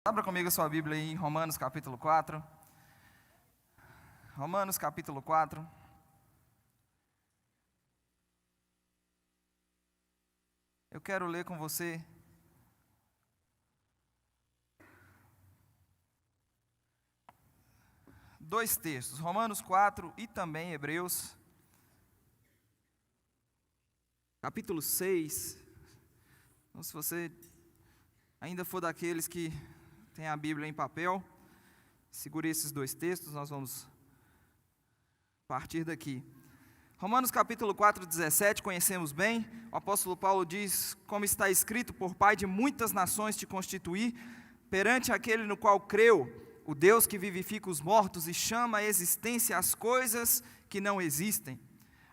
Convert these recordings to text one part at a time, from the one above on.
Abra comigo a sua Bíblia aí em Romanos capítulo 4. Romanos capítulo 4. Eu quero ler com você dois textos, Romanos 4 e também Hebreus, capítulo 6. Então, se você ainda for daqueles que tem a Bíblia em papel, segure esses dois textos, nós vamos partir daqui. Romanos capítulo 4, 17, conhecemos bem. O apóstolo Paulo diz: como está escrito, por pai de muitas nações te constituí, perante aquele no qual creu, o Deus que vivifica os mortos e chama à existência as coisas que não existem.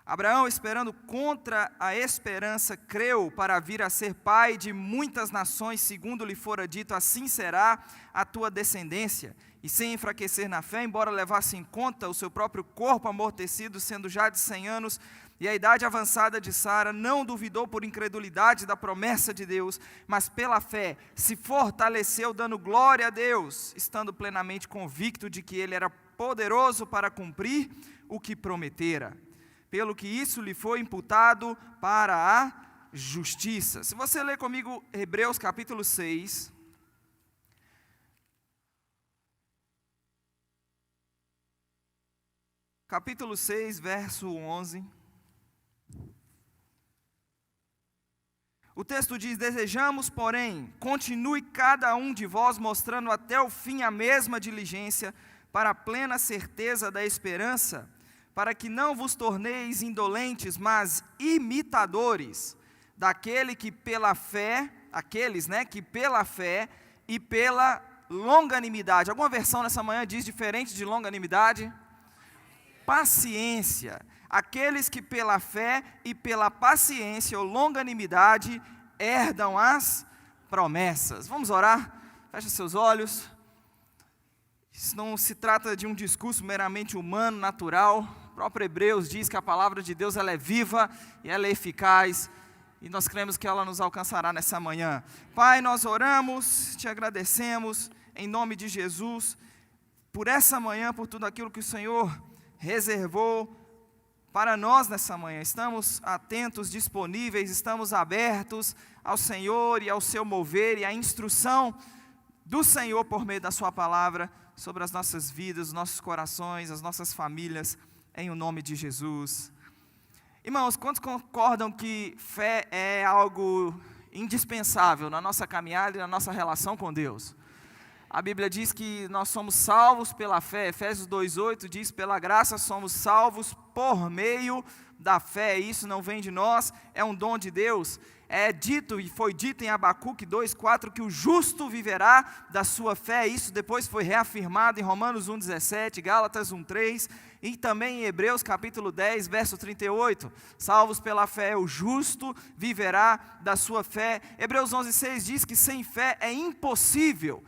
Abraão, esperando contra a esperança, creu para vir a ser pai de muitas nações, segundo lhe fora dito, assim será a tua descendência. E sem enfraquecer na fé, embora levasse em conta o seu próprio corpo amortecido, sendo já de 100 anos, e a idade avançada de Sara, não duvidou por incredulidade da promessa de Deus, mas pela fé se fortaleceu, dando glória a Deus, estando plenamente convicto de que ele era poderoso para cumprir o que prometera. Pelo que isso lhe foi imputado para a justiça. Se você ler comigo Hebreus capítulo 6, capítulo 6, verso 11. O texto diz: desejamos, porém, continue cada um de vós mostrando até o fim a mesma diligência, para a plena certeza da esperança, para que não vos torneis indolentes, mas imitadores daquele que pela fé, aqueles, que pela fé e pela longanimidade. Alguma versão nessa manhã diz diferente de longanimidade? Paciência. Aqueles que pela fé e pela paciência ou longanimidade herdam as promessas. Vamos orar? Feche seus olhos. Isso não se trata de um discurso meramente humano, natural. O próprio Hebreus diz que a palavra de Deus ela é viva e ela é eficaz, e nós cremos que ela nos alcançará nessa manhã. Pai, nós oramos, te agradecemos, em nome de Jesus, por essa manhã, por tudo aquilo que o Senhor reservou para nós nessa manhã. Estamos atentos, disponíveis, estamos abertos ao Senhor e ao seu mover e à instrução do Senhor por meio da sua palavra sobre as nossas vidas, os nossos corações, as nossas famílias, em o nome de Jesus. Irmãos, quantos concordam que fé é algo indispensável na nossa caminhada e na nossa relação com Deus? A Bíblia diz que nós somos salvos pela fé. Efésios 2,8 diz: pela graça somos salvos por meio da fé. Isso não vem de nós, é um dom de Deus. É dito e foi dito em Abacuque 2,4 que o justo viverá da sua fé. Isso depois foi reafirmado em Romanos 1,17, Gálatas 1,3 e também em Hebreus capítulo 10, verso 38. Salvos pela fé, o justo viverá da sua fé. Hebreus 11,6 diz que sem fé é impossível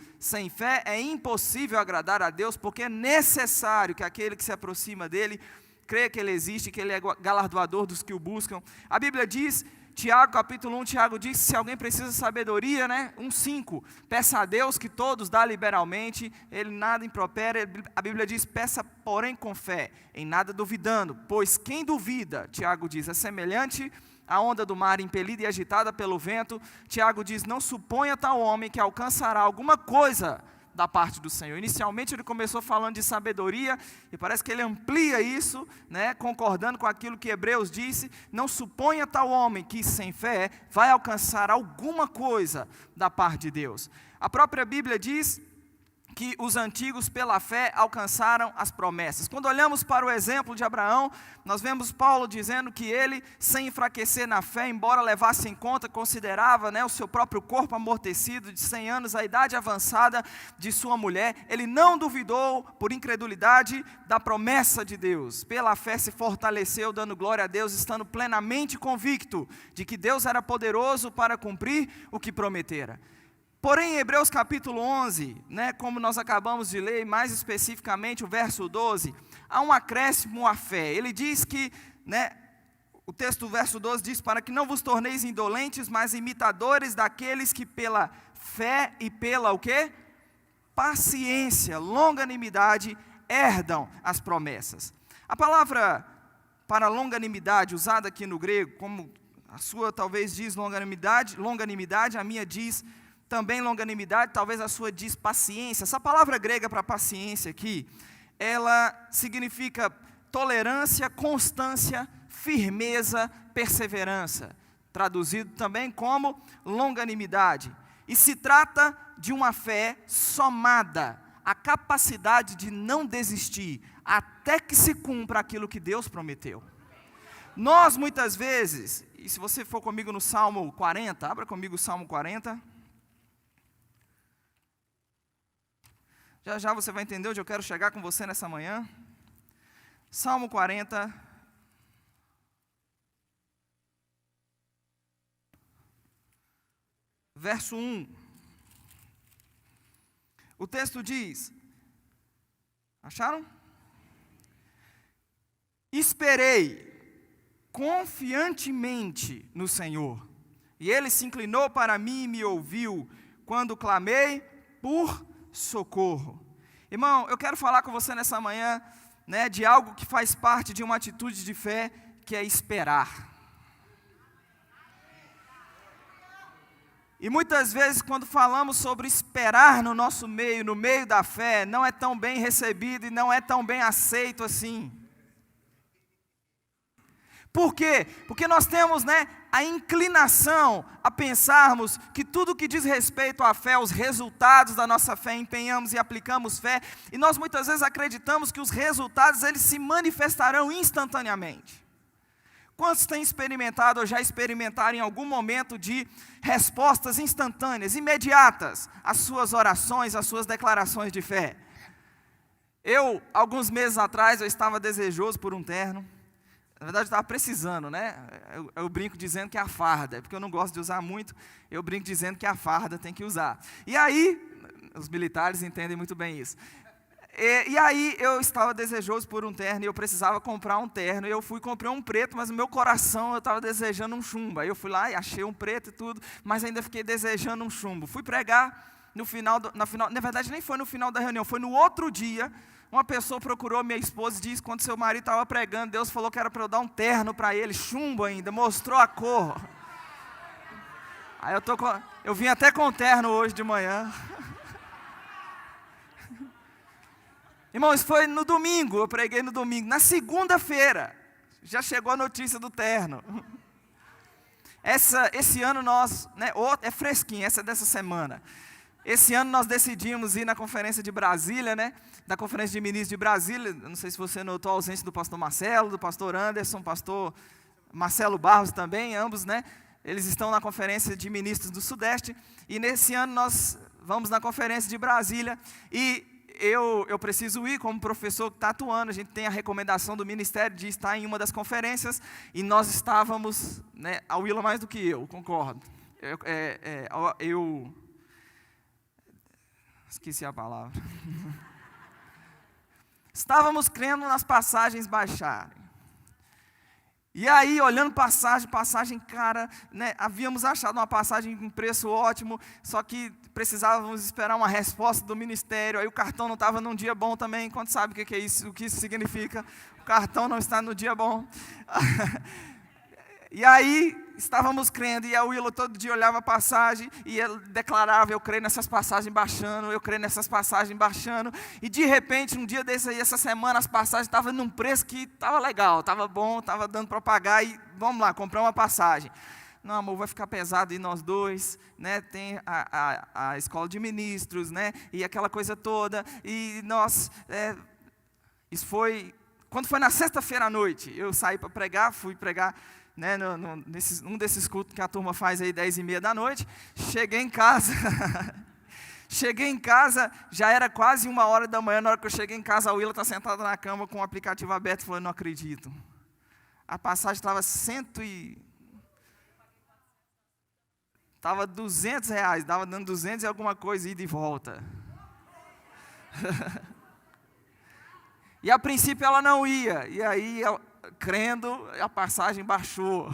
agradar a Deus, porque é necessário que aquele que se aproxima dele creia que ele existe, que ele é galardoador dos que o buscam. A Bíblia diz, Tiago, capítulo 1, Tiago diz, se alguém precisa de sabedoria, 1,5, peça a Deus que todos dá liberalmente, ele nada impropera. A Bíblia diz, peça porém com fé, em nada duvidando, pois quem duvida, Tiago diz, é semelhante à onda do mar impelida e agitada pelo vento. Tiago diz, não suponha tal homem que alcançará alguma coisa da parte do Senhor. Inicialmente ele começou falando de sabedoria, e parece que ele amplia isso, concordando com aquilo que Hebreus disse, não suponha tal homem que sem fé vai alcançar alguma coisa da parte de Deus. A própria Bíblia diz que os antigos pela fé alcançaram as promessas. Quando olhamos para o exemplo de Abraão, nós vemos Paulo dizendo que ele, sem enfraquecer na fé, embora levasse em conta, considerava o seu próprio corpo amortecido de 100 anos, a idade avançada de sua mulher, ele não duvidou por incredulidade da promessa de Deus. Pela fé se fortaleceu, dando glória a Deus, estando plenamente convicto de que Deus era poderoso para cumprir o que prometera. Porém, em Hebreus capítulo 11, como nós acabamos de ler, mais especificamente o verso 12, há um acréscimo à fé. Ele diz que, o texto do verso 12 diz, para que não vos torneis indolentes, mas imitadores daqueles que pela fé e pela o quê? paciência, longanimidade herdam as promessas. A palavra para longanimidade, usada aqui no grego, como a sua talvez diz longanimidade, a minha diz também longanimidade, talvez a sua diz paciência. Essa palavra grega para paciência aqui, ela significa tolerância, constância, firmeza, perseverança. Traduzido também como longanimidade. E se trata de uma fé somada, a capacidade de não desistir, até que se cumpra aquilo que Deus prometeu. Nós muitas vezes, e se você for comigo no Salmo 40, abra comigo o Salmo 40. Já você vai entender onde eu quero chegar com você nessa manhã. Salmo 40. Verso 1. O texto diz, acharam? Esperei confiantemente no Senhor, e Ele se inclinou para mim e me ouviu, quando clamei por socorro. Irmão, eu quero falar com você nessa manhã, de algo que faz parte de uma atitude de fé, que é esperar. E muitas vezes quando falamos sobre esperar no nosso meio, no meio da fé, não é tão bem recebido e não é tão bem aceito assim. Por quê? Porque nós temos a inclinação a pensarmos que tudo que diz respeito à fé, os resultados da nossa fé, empenhamos e aplicamos fé, e nós muitas vezes acreditamos que os resultados eles se manifestarão instantaneamente. Quantos têm experimentado ou já experimentaram em algum momento de respostas instantâneas, imediatas, às suas orações, às suas declarações de fé? Alguns meses atrás, eu estava desejoso por um terno. Na verdade, eu estava precisando, Eu brinco dizendo que é a farda, porque eu não gosto de usar muito, eu brinco dizendo que a farda tem que usar. E aí, os militares entendem muito bem isso. E aí, eu estava desejoso por um terno, e eu precisava comprar um terno, e eu fui e comprei um preto, mas no meu coração eu estava desejando um chumbo. Aí eu fui lá e achei um preto e tudo, mas ainda fiquei desejando um chumbo. Fui pregar na verdade nem foi no final da reunião, foi no outro dia. Uma pessoa procurou minha esposa e disse, quando seu marido estava pregando, Deus falou que era para eu dar um terno para ele, chumbo ainda, mostrou a cor. Aí eu vim até com o terno hoje de manhã. Irmão, isso foi no domingo, eu preguei no domingo. Na segunda-feira, já chegou a notícia do terno. Esse ano nós, é fresquinho, essa é dessa semana. Esse ano nós decidimos ir na conferência de Brasília, da conferência de ministros de Brasília. Não sei se você notou a ausência do pastor Marcelo, do pastor Anderson, pastor Marcelo Barros também, ambos, eles estão na conferência de ministros do Sudeste. E nesse ano nós vamos na conferência de Brasília. E eu preciso ir como professor que está atuando. A gente tem a recomendação do ministério de estar em uma das conferências. E nós estávamos, a Willa mais do que eu, concordo. Esqueci a palavra. Estávamos crendo nas passagens baixarem. E aí, olhando passagem, cara, havíamos achado uma passagem com preço ótimo, só que precisávamos esperar uma resposta do ministério. Aí o cartão não estava num dia bom também. Quanto sabe o que é isso? O que isso significa? O cartão não está no dia bom. E aí, estávamos crendo, e a Willow todo dia olhava a passagem, e ele declarava, eu creio nessas passagens baixando, eu creio nessas passagens baixando, e de repente, um dia desse aí, essa semana, as passagens estavam num preço que estava legal, estava bom, estava dando para pagar, e vamos lá, comprar uma passagem. Não, amor, vai ficar pesado e nós dois, tem a escola de ministros, e aquela coisa toda, e nós, isso foi, quando foi na sexta-feira à noite, eu saí para pregar, fui pregar, um desses cultos que a turma faz aí 10h30 da noite, cheguei em casa, já era quase 1h da manhã, na hora que eu cheguei em casa, a Willa está sentada na cama com o aplicativo aberto, falando, não acredito, a passagem estava estava R$200, estava dando 200 e alguma coisa, ida e volta, e a princípio ela não ia, e aí crendo, a passagem baixou.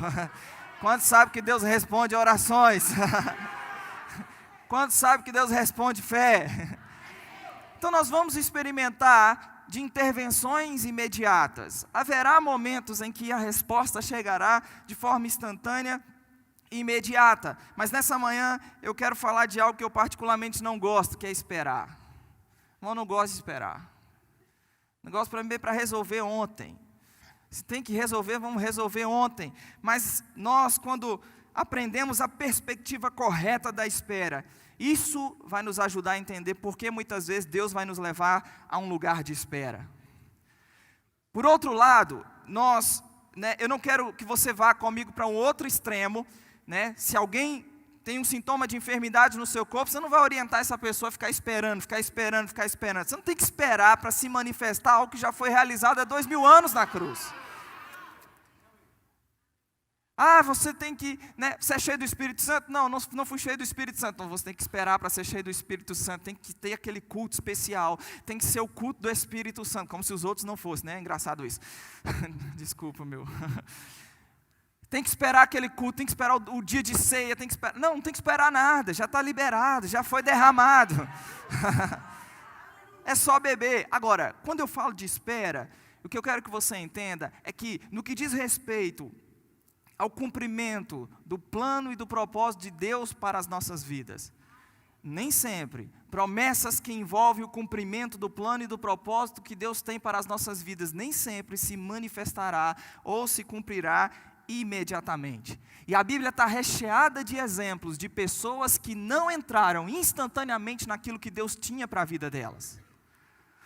Quantos sabem que Deus responde orações? Quantos sabem que Deus responde fé? Então nós vamos experimentar de intervenções imediatas. Haverá momentos em que a resposta chegará de forma instantânea e imediata. Mas nessa manhã eu quero falar de algo que eu particularmente não gosto, que é esperar. Eu não gosto de esperar. O negócio para mim é para resolver ontem. Se tem que resolver, vamos resolver ontem. Mas nós, quando aprendemos a perspectiva correta da espera, isso vai nos ajudar a entender por que muitas vezes Deus vai nos levar a um lugar de espera. Por outro lado, eu não quero que você vá comigo para um outro extremo, Se alguém tem um sintoma de enfermidade no seu corpo, você não vai orientar essa pessoa a ficar esperando. Você não tem que esperar para se manifestar algo que já foi realizado há 2000 anos na cruz. Você tem que, ser cheio do Espírito Santo? Não fui cheio do Espírito Santo. Então você tem que esperar para ser cheio do Espírito Santo. Tem que ter aquele culto especial. Tem que ser o culto do Espírito Santo, como se os outros não fossem, É engraçado isso. Desculpa, meu. Tem que esperar aquele culto, tem que esperar o dia de ceia, não tem que esperar nada, já está liberado, já foi derramado. É só beber. Agora, quando eu falo de espera, o que eu quero que você entenda é que, no que diz respeito ao cumprimento do plano e do propósito de Deus para as nossas vidas, nem sempre promessas que envolvem o cumprimento do plano e do propósito que Deus tem para as nossas vidas, nem sempre se manifestará ou se cumprirá imediatamente. E a Bíblia está recheada de exemplos de pessoas que não entraram instantaneamente naquilo que Deus tinha para a vida delas.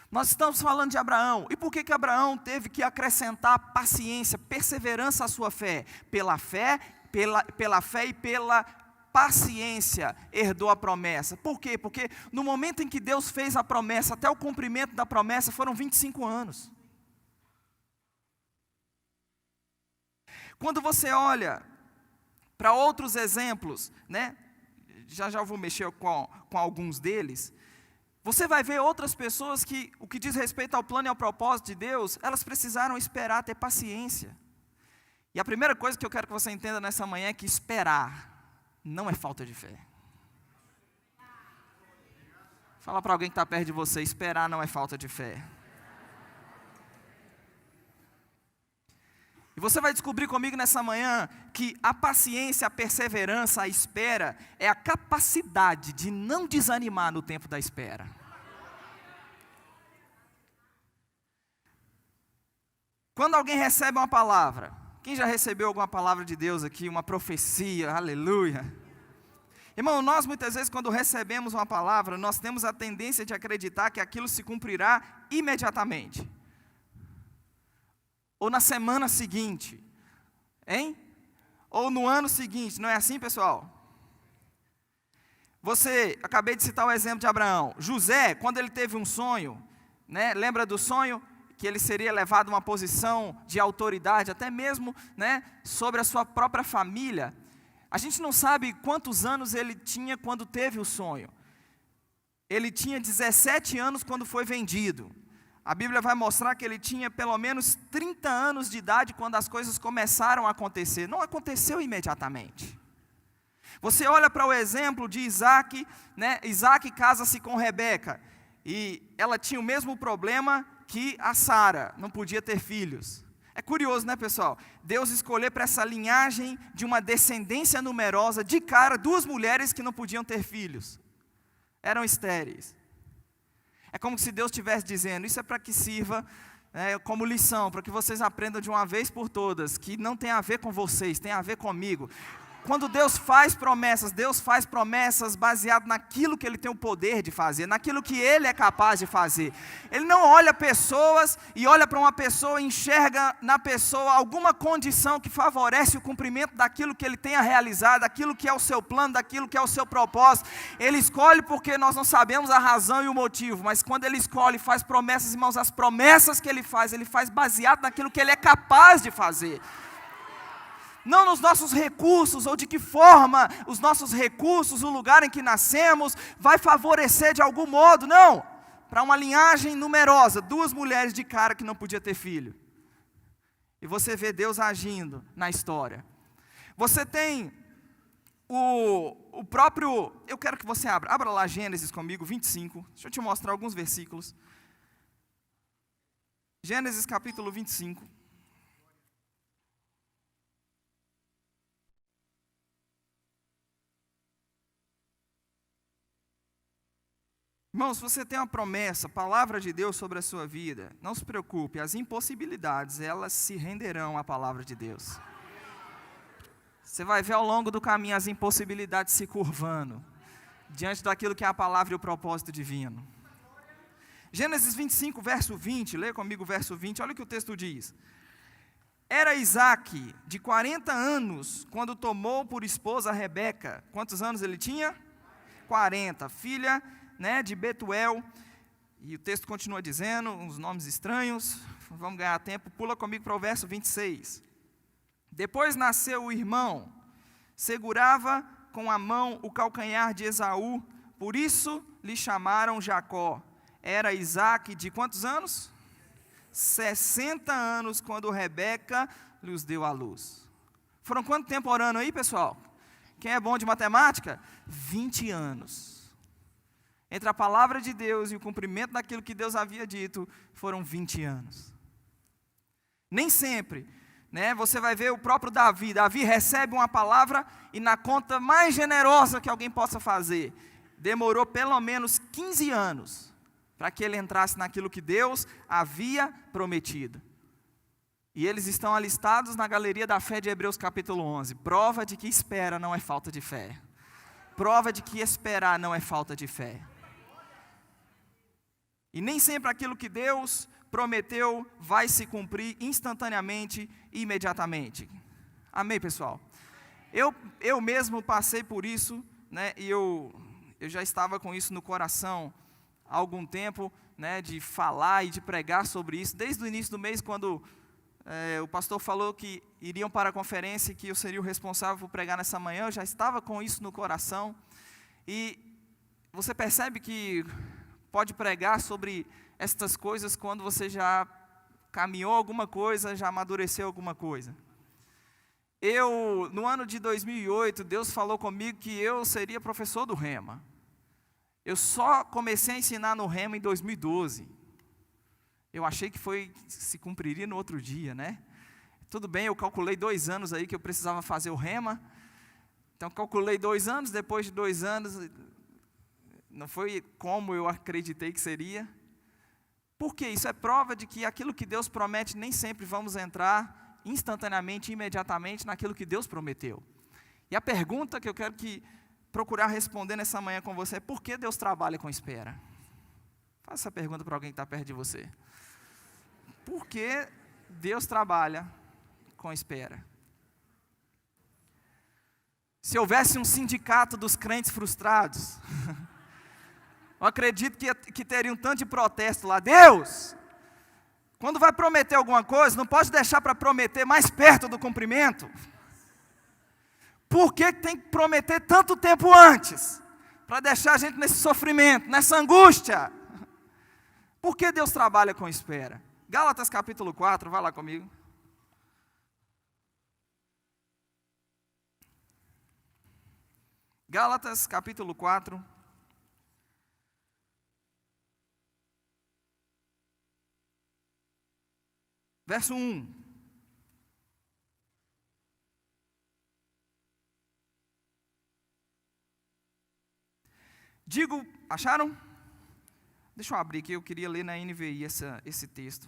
Nós estamos falando de Abraão. E por que Abraão teve que acrescentar paciência, perseverança à sua fé? Pela fé e pela paciência herdou a promessa. Por quê? Porque no momento em que Deus fez a promessa, até o cumprimento da promessa, foram 25 anos. Quando você olha para outros exemplos, já vou mexer com alguns deles, você vai ver outras pessoas que, o que diz respeito ao plano e ao propósito de Deus, elas precisaram esperar, ter paciência. E a primeira coisa que eu quero que você entenda nessa manhã é que esperar não é falta de fé. Fala para alguém que está perto de você, esperar não é falta de fé. E você vai descobrir comigo nessa manhã que a paciência, a perseverança, a espera é a capacidade de não desanimar no tempo da espera. Quando alguém recebe uma palavra, quem já recebeu alguma palavra de Deus aqui, uma profecia, aleluia. Irmão, nós muitas vezes quando recebemos uma palavra, nós temos a tendência de acreditar que aquilo se cumprirá imediatamente. Ou na semana seguinte, Ou no ano seguinte, não é assim, pessoal? Acabei de citar o exemplo de Abraão. José, quando ele teve um sonho, lembra do sonho? Que ele seria levado a uma posição de autoridade, até mesmo, sobre a sua própria família. A gente não sabe quantos anos ele tinha quando teve o sonho. Ele tinha 17 anos quando foi vendido. A Bíblia vai mostrar que ele tinha pelo menos 30 anos de idade quando as coisas começaram a acontecer. Não aconteceu imediatamente. Você olha para o exemplo de Isaac, Isaac casa-se com Rebeca. E ela tinha o mesmo problema que a Sara, não podia ter filhos. É curioso, pessoal? Deus escolheu para essa linhagem de uma descendência numerosa, de cara, 2 mulheres que não podiam ter filhos. Eram estéreis. É como se Deus estivesse dizendo, isso é para que sirva como lição, para que vocês aprendam de uma vez por todas, que não tem a ver com vocês, tem a ver comigo. Quando Deus faz promessas baseado naquilo que Ele tem o poder de fazer, naquilo que Ele é capaz de fazer. Ele não olha pessoas e olha para uma pessoa e enxerga na pessoa alguma condição que favorece o cumprimento daquilo que Ele tenha realizado, daquilo que é o seu plano, daquilo que é o seu propósito. Ele escolhe porque nós não sabemos a razão e o motivo, mas quando Ele escolhe e faz promessas, irmãos, as promessas que Ele faz baseado naquilo que Ele é capaz de fazer. Não nos nossos recursos, ou de que forma os nossos recursos, o lugar em que nascemos, vai favorecer de algum modo, não. Para uma linhagem numerosa, 2 mulheres de cara que não podia ter filho. E você vê Deus agindo na história. Você tem o próprio, eu quero que você abra lá Gênesis comigo, 25, deixa eu te mostrar alguns versículos. Gênesis capítulo 25. Irmãos, se você tem uma promessa, palavra de Deus sobre a sua vida, não se preocupe, as impossibilidades, elas se renderão à palavra de Deus. Você vai ver ao longo do caminho as impossibilidades se curvando, diante daquilo que é a palavra e o propósito divino. Gênesis 25, verso 20, lê comigo o verso 20, olha o que o texto diz. Era Isaque de 40 anos, quando tomou por esposa Rebeca. Quantos anos ele tinha? 40, filha, de Betuel. E o texto continua dizendo, uns nomes estranhos, vamos ganhar tempo, pula comigo para o verso 26. Depois nasceu o irmão, segurava com a mão o calcanhar de Esaú, por isso lhe chamaram Jacó. Era Isaque de quantos anos? 60 anos, quando Rebeca lhes deu à luz. Foram quanto tempo orando aí, pessoal? Quem é bom de matemática? 20 anos. Entre a palavra de Deus e o cumprimento daquilo que Deus havia dito, foram 20 anos. Nem sempre, você vai ver o próprio Davi. Davi recebe uma palavra e na conta mais generosa que alguém possa fazer, demorou pelo menos 15 anos para que ele entrasse naquilo que Deus havia prometido. E eles estão alistados na galeria da fé de Hebreus capítulo 11. Prova de que espera não é falta de fé. Prova de que esperar não é falta de fé. E nem sempre aquilo que Deus prometeu vai se cumprir instantaneamente e imediatamente. Amém, pessoal? Eu mesmo passei por isso, e eu já estava com isso no coração há algum tempo, de falar e de pregar sobre isso. Desde o início do mês, quando o pastor falou que iriam para a conferência e que eu seria o responsável por pregar nessa manhã, eu já estava com isso no coração. E você percebe que pode pregar sobre estas coisas quando você já caminhou alguma coisa, já amadureceu alguma coisa. No ano de 2008, Deus falou comigo que eu seria professor do Rema. Eu só comecei a ensinar no Rema em 2012. Eu achei que se cumpriria no outro dia, Tudo bem, eu calculei 2 anos aí que eu precisava fazer o Rema. Então, calculei 2 anos, depois de 2 anos, não foi como eu acreditei que seria. Porque isso é prova de que aquilo que Deus promete, nem sempre vamos entrar instantaneamente, imediatamente, naquilo que Deus prometeu. E a pergunta que eu quero procurar responder nessa manhã com você é: por que Deus trabalha com espera? Faça essa pergunta para alguém que está perto de você. Por que Deus trabalha com espera? Se houvesse um sindicato dos crentes frustrados, eu acredito que teria um tanto de protesto lá. Deus, quando vai prometer alguma coisa, não pode deixar para prometer mais perto do cumprimento. Por que tem que prometer tanto tempo antes? Para deixar a gente nesse sofrimento, nessa angústia. Por que Deus trabalha com espera? Gálatas capítulo 4, vai lá comigo. Gálatas capítulo 4. Verso 1. Digo, acharam? Deixa eu abrir aqui, eu queria ler na NVI esse texto.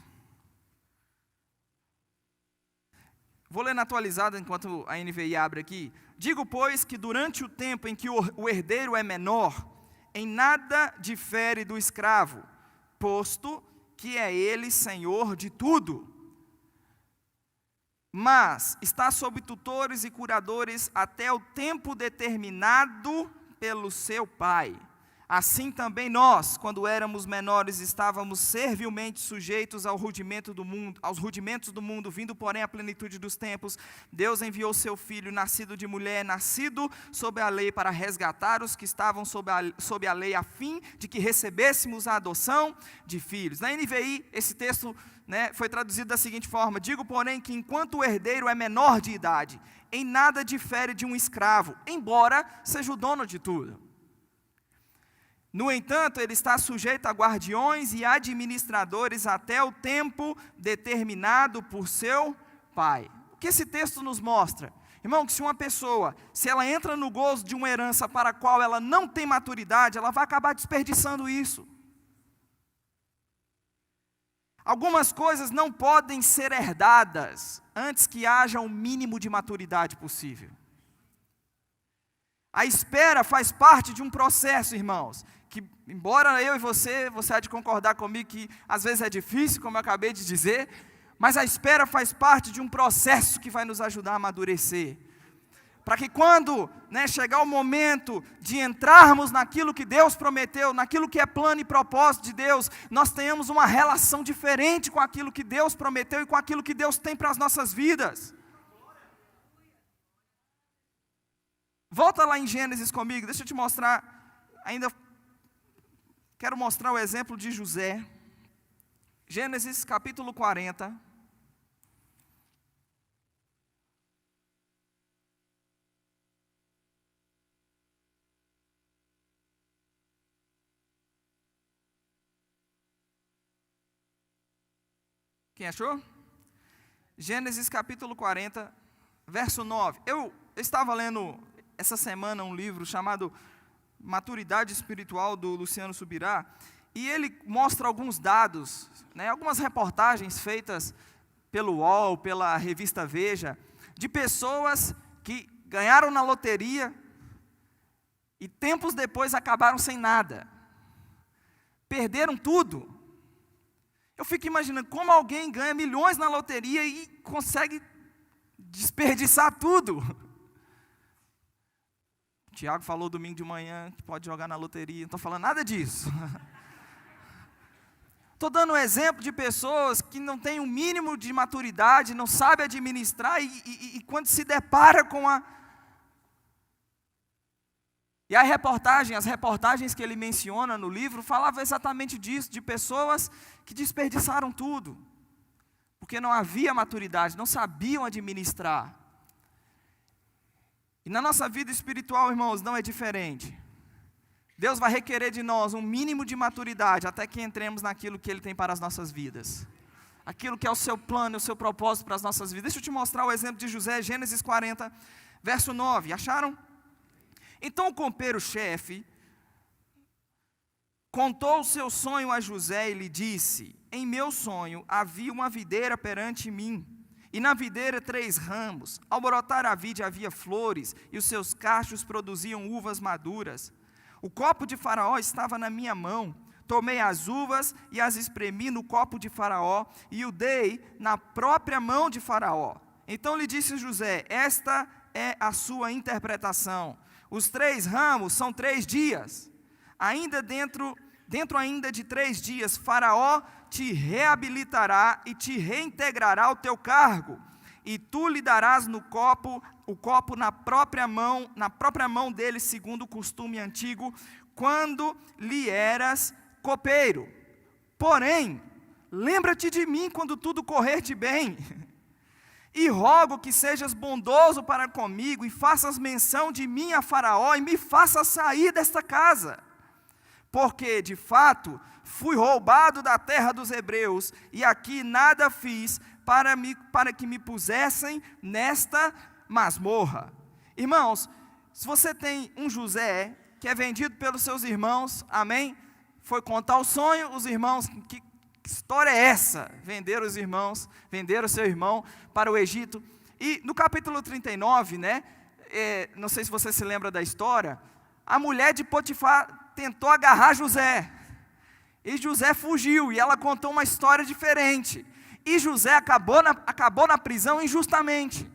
Vou ler na atualizada enquanto a NVI abre aqui. Digo, pois, que durante o tempo em que o herdeiro é menor, em nada difere do escravo, posto que é ele senhor de tudo. Mas está sob tutores e curadores até o tempo determinado pelo seu pai. Assim também nós, quando éramos menores, estávamos servilmente sujeitos aos rudimentos do mundo, vindo, porém, à plenitude dos tempos. Deus enviou seu Filho, nascido de mulher, nascido sob a lei, para resgatar os que estavam sob a lei, a fim de que recebêssemos a adoção de filhos. Na NVI, esse texto, foi traduzido da seguinte forma: digo, porém, que enquanto o herdeiro é menor de idade, em nada difere de um escravo, embora seja o dono de tudo. No entanto, ele está sujeito a guardiões e administradores até o tempo determinado por seu pai. O que esse texto nos mostra? Irmão, que se uma pessoa, se ela entra no gozo de uma herança para a qual ela não tem maturidade, ela vai acabar desperdiçando isso. Algumas coisas não podem ser herdadas antes que haja o mínimo de maturidade possível. A espera faz parte de um processo, irmãos, que embora eu e você há de concordar comigo que às vezes é difícil, como eu acabei de dizer, mas a espera faz parte de um processo que vai nos ajudar a amadurecer. Para que quando chegar o momento de entrarmos naquilo que Deus prometeu, naquilo que é plano e propósito de Deus, nós tenhamos uma relação diferente com aquilo que Deus prometeu e com aquilo que Deus tem para as nossas vidas. Volta lá em Gênesis comigo, deixa eu te mostrar, quero mostrar o exemplo de José. Gênesis capítulo 40. Quem achou? Gênesis capítulo 40, verso 9. Eu estava lendo essa semana um livro chamado Maturidade Espiritual, do Luciano Subirá, e ele mostra alguns dados, algumas reportagens feitas pelo UOL, pela revista Veja, de pessoas que ganharam na loteria e tempos depois acabaram sem nada, perderam tudo. Eu fico imaginando como alguém ganha milhões na loteria e consegue desperdiçar tudo. O Tiago falou domingo de manhã que pode jogar na loteria, não estou falando nada disso. Estou dando um exemplo de pessoas que não têm o mínimo de maturidade, não sabem administrar e quando se depara com a... E as reportagens que ele menciona no livro, falavam exatamente disso, de pessoas que desperdiçaram tudo, porque não havia maturidade, não sabiam administrar. E na nossa vida espiritual, irmãos, não é diferente. Deus vai requerer de nós um mínimo de maturidade, até que entremos naquilo que Ele tem para as nossas vidas. Aquilo que é o seu plano, o seu propósito para as nossas vidas. Deixa eu te mostrar o exemplo de José, Gênesis 40, verso 9, acharam? Então o copeiro-chefe contou o seu sonho a José e lhe disse: em meu sonho havia uma videira perante mim, e na videira 3 ramos. Ao brotar a vide havia flores, e os seus cachos produziam uvas maduras. O copo de Faraó estava na minha mão. Tomei as uvas e as espremi no copo de Faraó, e o dei na própria mão de Faraó. Então lhe disse José: esta é a sua interpretação. Os 3 ramos são 3 dias. Ainda dentro ainda de 3 dias, Faraó te reabilitará e te reintegrará ao teu cargo. E tu lhe darás o copo na própria mão dele, segundo o costume antigo, quando lhe eras copeiro. Porém, lembra-te de mim quando tudo correr-te bem. E rogo que sejas bondoso para comigo, e faças menção de mim a Faraó, e me faças sair desta casa. Porque, de fato, fui roubado da terra dos hebreus, e aqui nada fiz para que me pusessem nesta masmorra. Irmãos, se você tem um José, que é vendido pelos seus irmãos, amém? Foi contar o sonho, os irmãos, que história é essa? Venderam o seu irmão para o Egito. E no capítulo 39, não sei se você se lembra da história, a mulher de Potifar tentou agarrar José, e José fugiu, e ela contou uma história diferente, e José acabou na prisão injustamente.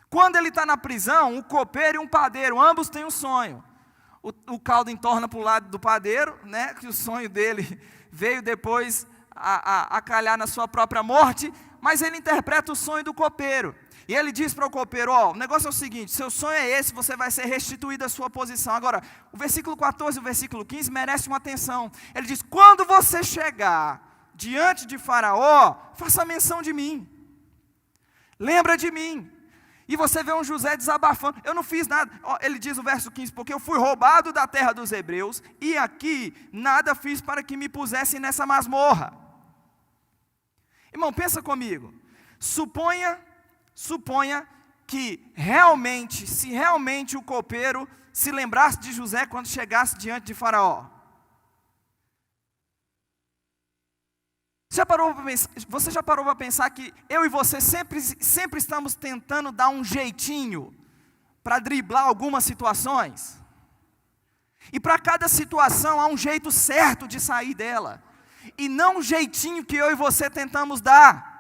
Quando ele está na prisão, um copeiro e um padeiro, ambos têm um sonho. o caldo entorna para o lado do padeiro, né? Que o sonho dele veio depois a calhar na sua própria morte, mas ele interpreta o sonho do copeiro. E ele diz para o copeiro, o negócio é o seguinte, seu sonho é esse, você vai ser restituído à sua posição. Agora, o versículo 14 e o versículo 15 merecem uma atenção. Ele diz, quando você chegar diante de Faraó, faça menção de mim. Lembra de mim. E você vê um José desabafando, eu não fiz nada. Ele diz o verso 15, porque eu fui roubado da terra dos hebreus, e aqui nada fiz para que me pusessem nessa masmorra. Irmão, pensa comigo. Suponha que realmente, se realmente o copeiro se lembrasse de José quando chegasse diante de Faraó. Você já parou para pensar que eu e você sempre estamos tentando dar um jeitinho para driblar algumas situações? E para cada situação há um jeito certo de sair dela. E não um jeitinho que eu e você tentamos dar.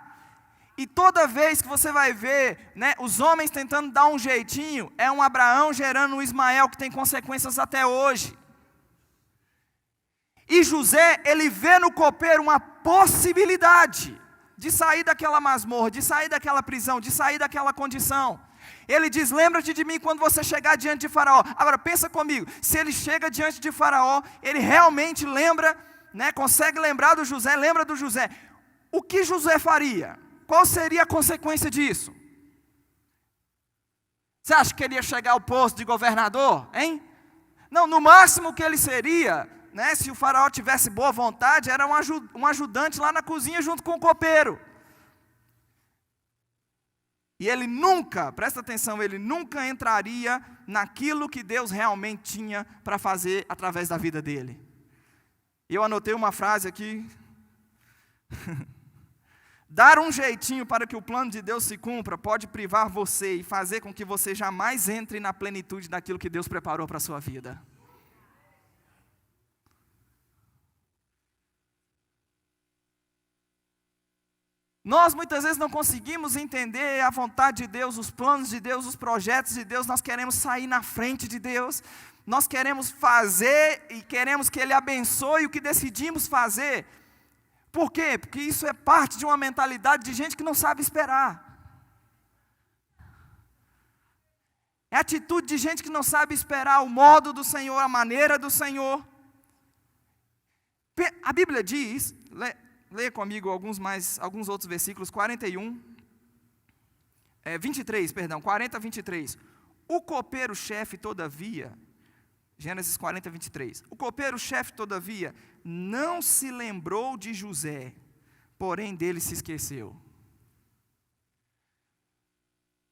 E toda vez que você vai ver, né, os homens tentando dar um jeitinho, é um Abraão gerando um Ismael que tem consequências até hoje. E José, ele vê no copeiro uma possibilidade de sair daquela masmorra, de sair daquela prisão, de sair daquela condição. Ele diz, lembra-te de mim quando você chegar diante de Faraó. Agora pensa comigo, se ele chega diante de Faraó, ele realmente lembra, né, consegue lembrar do José, lembra do José. O que José faria? Qual seria a consequência disso? Você acha que ele ia chegar ao posto de governador, hein? Não, no máximo que ele seria, né, se o faraó tivesse boa vontade, era um ajudante lá na cozinha junto com o copeiro. E ele nunca, presta atenção, ele nunca entraria naquilo que Deus realmente tinha para fazer através da vida dele. E eu anotei uma frase aqui. Dar um jeitinho para que o plano de Deus se cumpra pode privar você e fazer com que você jamais entre na plenitude daquilo que Deus preparou para a sua vida. Nós muitas vezes não conseguimos entender a vontade de Deus, os planos de Deus, os projetos de Deus, nós queremos sair na frente de Deus, nós queremos fazer e queremos que Ele abençoe o que decidimos fazer. Por quê? Porque isso é parte de uma mentalidade de gente que não sabe esperar. É atitude de gente que não sabe esperar o modo do Senhor, a maneira do Senhor. A Bíblia diz, leia comigo alguns outros versículos, 40, 23. O copeiro-chefe, todavia, Gênesis 40, 23. O copeiro-chefe, todavia, não se lembrou de José, porém dele se esqueceu.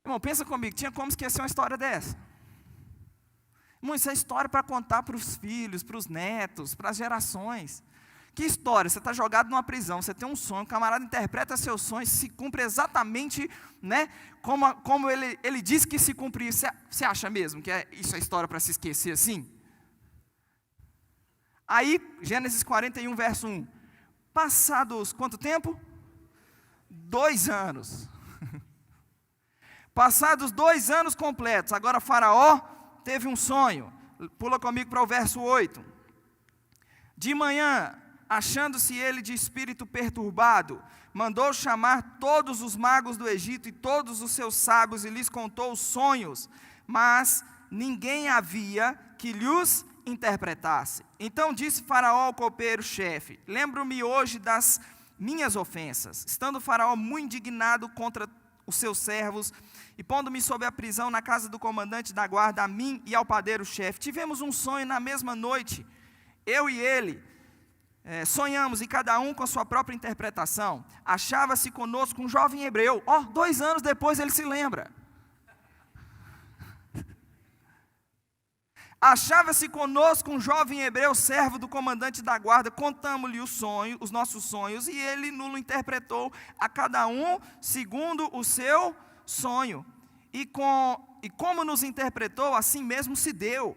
Irmão, pensa comigo, tinha como esquecer uma história dessa? Irmão, isso é história para contar para os filhos, para os netos, para as gerações. Que história? Você está jogado numa prisão, você tem um sonho, o camarada interpreta seus sonhos, se cumpre exatamente, né, como ele disse que se cumpria. Você acha mesmo que isso é história para se esquecer assim? Aí, Gênesis 41, verso 1. Passados quanto tempo? 2 anos. Passados 2 anos completos, agora Faraó teve um sonho. Pula comigo para o verso 8. De manhã, achando-se ele de espírito perturbado, mandou chamar todos os magos do Egito e todos os seus sábios e lhes contou os sonhos, mas ninguém havia que lhes interpretasse. Então disse Faraó ao copeiro-chefe: lembro-me hoje das minhas ofensas, estando Faraó muito indignado contra os seus servos, e pondo-me sob a prisão na casa do comandante da guarda, a mim e ao padeiro-chefe. Tivemos um sonho na mesma noite, eu e ele, sonhamos, e cada um com a sua própria interpretação. Achava-se conosco um jovem hebreu. 2 anos depois ele se lembra. Achava-se conosco um jovem hebreu, servo do comandante da guarda. Contamos-lhe os nossos sonhos, e ele nulo interpretou a cada um segundo o seu sonho. E como nos interpretou, assim mesmo se deu.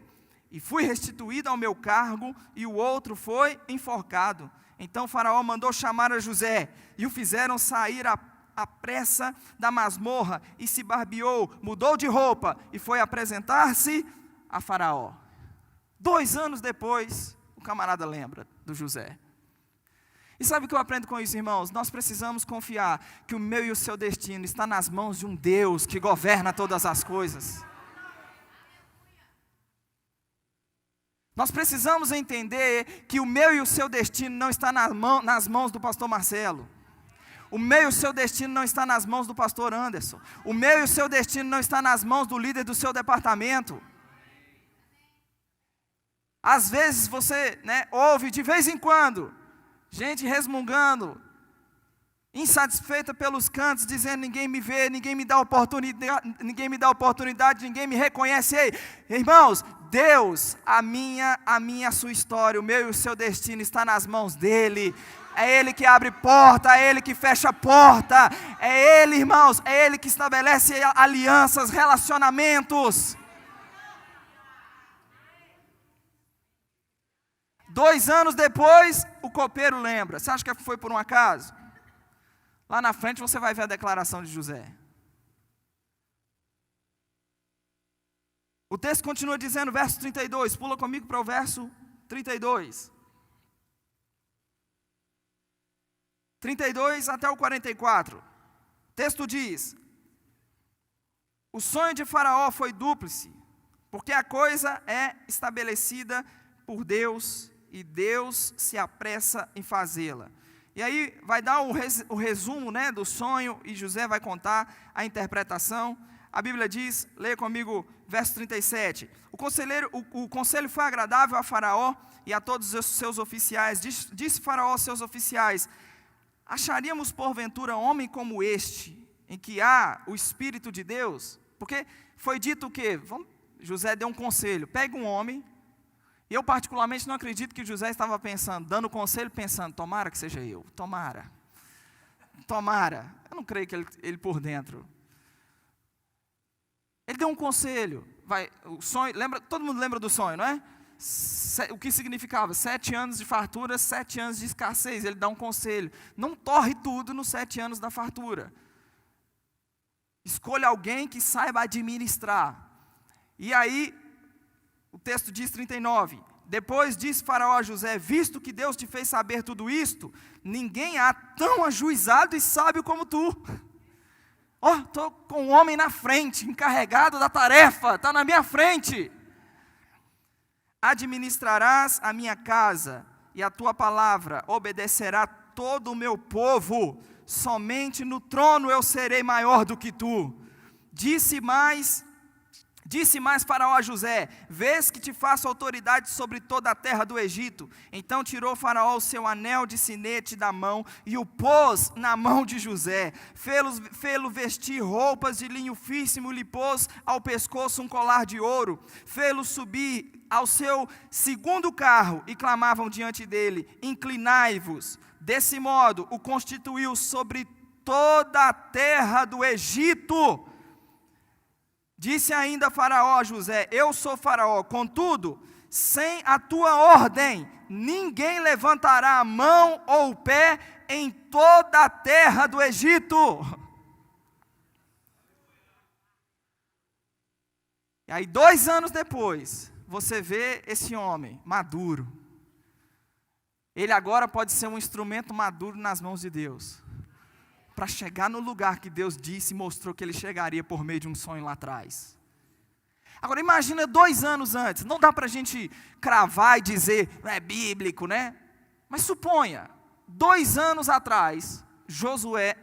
E fui restituído ao meu cargo, e o outro foi enforcado. Então Faraó mandou chamar a José, e o fizeram sair à pressa da masmorra, e se barbeou, mudou de roupa, e foi apresentar-se a Faraó. 2 anos depois, o camarada lembra do José. E sabe o que eu aprendo com isso, irmãos? Nós precisamos confiar que o meu e o seu destino está nas mãos de um Deus que governa todas as coisas. Nós precisamos entender que o meu e o seu destino não está nas mãos do pastor Marcelo. O meu e o seu destino não está nas mãos do pastor Anderson. O meu e o seu destino não está nas mãos do líder do seu departamento. Às vezes você, ouve de vez em quando, gente resmungando, insatisfeita pelos cantos, dizendo: ninguém me vê, ninguém me dá oportunidade, ninguém me reconhece. Ei, irmãos, Deus, a sua história, o meu e o seu destino está nas mãos dEle. É Ele que abre porta, é Ele que fecha porta, é Ele, irmãos, é Ele que estabelece alianças, relacionamentos. 2 anos depois, o copeiro lembra. Você acha que foi por um acaso? Lá na frente você vai ver a declaração de José. O texto continua dizendo, verso 32, pula comigo para o verso 32. 32 até o 44. O texto diz: o sonho de Faraó foi dúplice, porque a coisa é estabelecida por Deus, e Deus se apressa em fazê-la. E aí vai dar o resumo, do sonho, e José vai contar a interpretação. A Bíblia diz, leia comigo, verso 37. O conselho foi agradável a Faraó e a todos os seus oficiais. Disse Faraó aos seus oficiais: acharíamos porventura homem como este, em que há o Espírito de Deus? Porque foi dito o quê? José deu um conselho: pega um homem. E eu particularmente não acredito que José estava dando conselho, pensando: tomara que seja eu, tomara. Eu não creio que ele por dentro. Ele deu um conselho. O sonho, todo mundo lembra do sonho, não é? O que significava? 7 anos de fartura, 7 anos de escassez. Ele dá um conselho: não torre tudo nos 7 anos da fartura. Escolha alguém que saiba administrar. E aí, o texto diz 39, depois disse Faraó a José: visto que Deus te fez saber tudo isto, ninguém há tão ajuizado e sábio como tu. Estou com um homem na frente, encarregado da tarefa, está na minha frente. Administrarás a minha casa, e a tua palavra obedecerá todo o meu povo, somente no trono eu serei maior do que tu. Disse mais Faraó a José: vês que te faço autoridade sobre toda a terra do Egito. Então tirou Faraó o seu anel de sinete da mão e o pôs na mão de José. Fê-lo vestir roupas de linho físsimo, lhe pôs ao pescoço um colar de ouro. Fê-lo subir ao seu segundo carro e clamavam diante dele: inclinai-vos. Desse modo o constituiu sobre toda a terra do Egito. Disse ainda Faraó a José: eu sou Faraó, contudo, sem a tua ordem, ninguém levantará a mão ou o pé em toda a terra do Egito. E aí 2 anos depois, você vê esse homem maduro. Ele agora pode ser um instrumento maduro nas mãos de Deus, para chegar no lugar que Deus disse e mostrou que ele chegaria por meio de um sonho lá atrás. Agora imagina 2 anos antes. Não dá para a gente cravar e dizer, não é bíblico, né? Mas suponha, 2 anos atrás, José,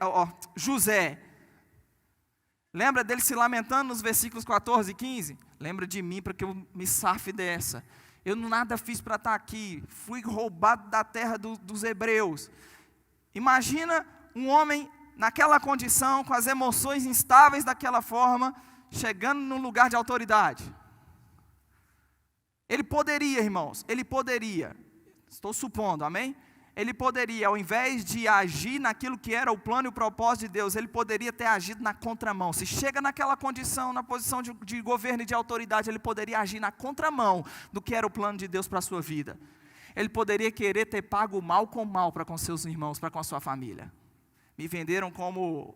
lembra dele se lamentando nos versículos 14 e 15? Lembra de mim para que eu me safe dessa. Eu nada fiz para estar aqui, fui roubado da terra dos hebreus. Imagina um homem naquela condição, com as emoções instáveis daquela forma, chegando num lugar de autoridade. Ele poderia, irmãos, estou supondo, amém? Ele poderia, ao invés de agir naquilo que era o plano e o propósito de Deus, ele poderia ter agido na contramão. Se chega naquela condição, na posição de governo e de autoridade, ele poderia agir na contramão do que era o plano de Deus para a sua vida. Ele poderia querer ter pago o mal com mal para com seus irmãos, para com a sua família. Me venderam como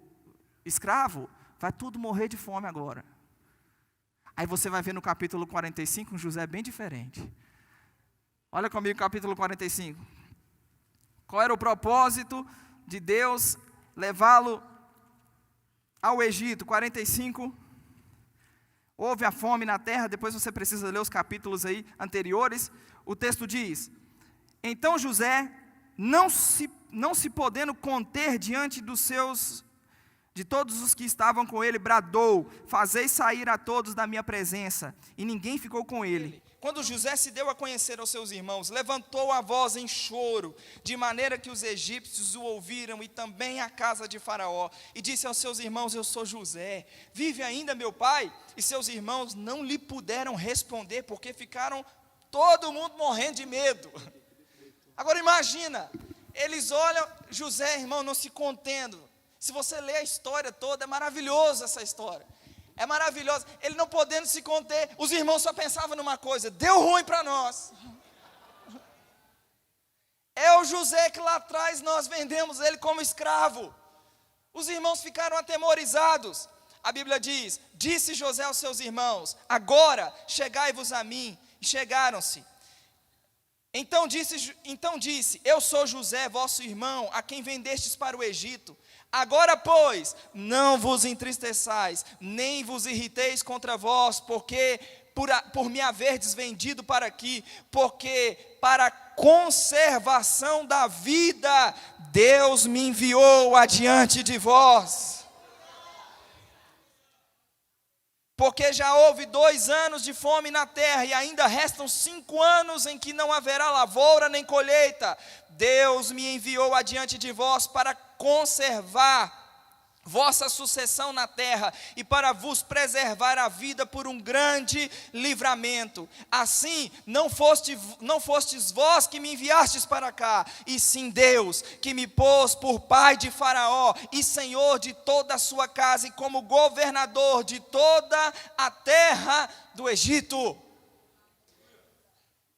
escravo, vai tudo morrer de fome agora. Aí você vai ver no capítulo 45 um José bem diferente. Olha comigo capítulo 45. Qual era o propósito de Deus levá-lo ao Egito? 45. Houve a fome na terra, depois você precisa ler os capítulos aí anteriores. O texto diz: então José, não se podendo conter diante de todos os que estavam com ele, bradou: fazei sair a todos da minha presença. E ninguém ficou com ele. Quando José se deu a conhecer aos seus irmãos, levantou a voz em choro, de maneira que os egípcios o ouviram, e também a casa de Faraó, e disse aos seus irmãos: eu sou José, vive ainda meu pai? E seus irmãos não lhe puderam responder, porque ficaram todo mundo morrendo de medo. Agora imagina, eles olham, José, irmão, não se contendo. Se você ler a história toda, é maravilhosa essa história. É maravilhosa. Ele não podendo se conter, os irmãos só pensavam numa coisa: deu ruim para nós. É o José que lá atrás nós vendemos ele como escravo. Os irmãos ficaram atemorizados. A Bíblia diz: disse José aos seus irmãos: agora chegai-vos a mim. E chegaram-se. Então disse: eu sou José, vosso irmão, a quem vendestes para o Egito. Agora, pois, não vos entristeçais, nem vos irriteis contra vós, porque por me haverdes vendido para aqui, porque para a conservação da vida, Deus me enviou adiante de vós. Porque já houve 2 anos de fome na terra, e ainda restam 5 anos em que não haverá lavoura nem colheita. Deus me enviou adiante de vós para conservar vossa sucessão na terra, e para vos preservar a vida por um grande livramento. Assim, não fostes vós que me enviastes para cá, e sim Deus, que me pôs por pai de Faraó, e senhor de toda a sua casa, e como governador de toda a terra do Egito.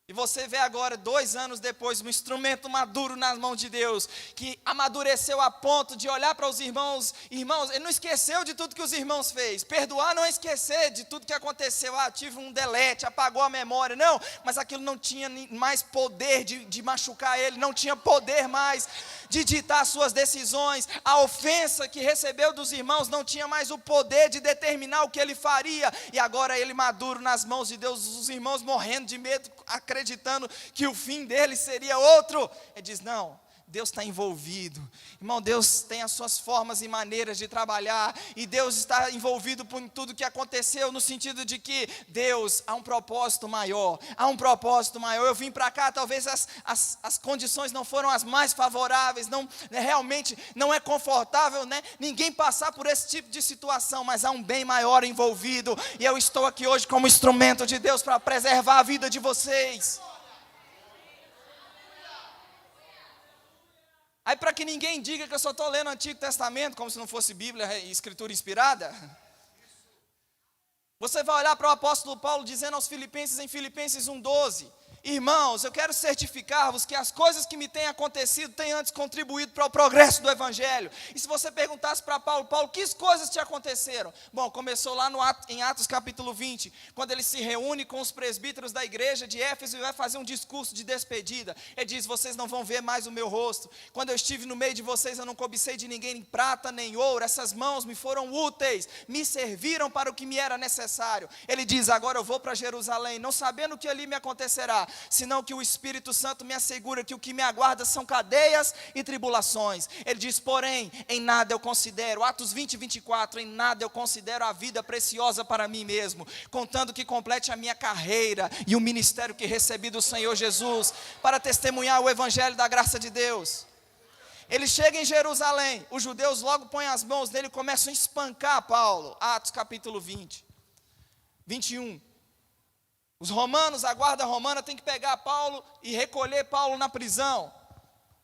E você vê agora, 2 anos depois, um instrumento maduro nas mãos de Deus, que amadureceu a ponto de olhar para os irmãos. Irmãos, ele não esqueceu de tudo que os irmãos fez. Perdoar não é esquecer de tudo que aconteceu. Tive um delete, apagou a memória. Não, mas aquilo não tinha mais poder de machucar ele, não tinha poder mais de ditar suas decisões. A ofensa que recebeu dos irmãos não tinha mais o poder de determinar o que ele faria. E agora ele maduro nas mãos de Deus, os irmãos morrendo de medo, acreditando que o fim dele seria outro. Ele diz: não, Deus está envolvido. Irmão, Deus tem as suas formas e maneiras de trabalhar, e Deus está envolvido por tudo que aconteceu, no sentido de que Deus há um propósito maior, eu vim para cá, talvez as condições não foram as mais favoráveis, realmente não é confortável, né, ninguém passar por esse tipo de situação, mas há um bem maior envolvido, e eu estou aqui hoje como instrumento de Deus para preservar a vida de vocês. Aí, para que ninguém diga que eu só estou lendo o Antigo Testamento, como se não fosse Bíblia e Escritura inspirada, você vai olhar para o apóstolo Paulo dizendo aos Filipenses, em Filipenses 1,12: irmãos, eu quero certificar-vos que as coisas que me têm acontecido têm antes contribuído para o progresso do Evangelho. E se você perguntasse para Paulo, que coisas te aconteceram? Bom, começou lá em Atos capítulo 20, quando ele se reúne com os presbíteros da igreja de Éfeso e vai fazer um discurso de despedida. Ele diz: vocês não vão ver mais o meu rosto. Quando eu estive no meio de vocês, eu não cobicei de ninguém prata nem ouro. Essas mãos me foram úteis, me serviram para o que me era necessário. Ele diz: agora eu vou para Jerusalém, não sabendo o que ali me acontecerá, senão que o Espírito Santo me assegura que o que me aguarda são cadeias e tribulações. Ele diz: porém, em nada eu considero, Atos 20, 24, em nada eu considero a vida preciosa para mim mesmo, contando que complete a minha carreira e o ministério que recebi do Senhor Jesus, para testemunhar o Evangelho da graça de Deus. Ele chega em Jerusalém, os judeus logo põem as mãos nele e começam a espancar Paulo. Atos capítulo 20, 21. Os romanos, a guarda romana tem que pegar Paulo e recolher Paulo na prisão.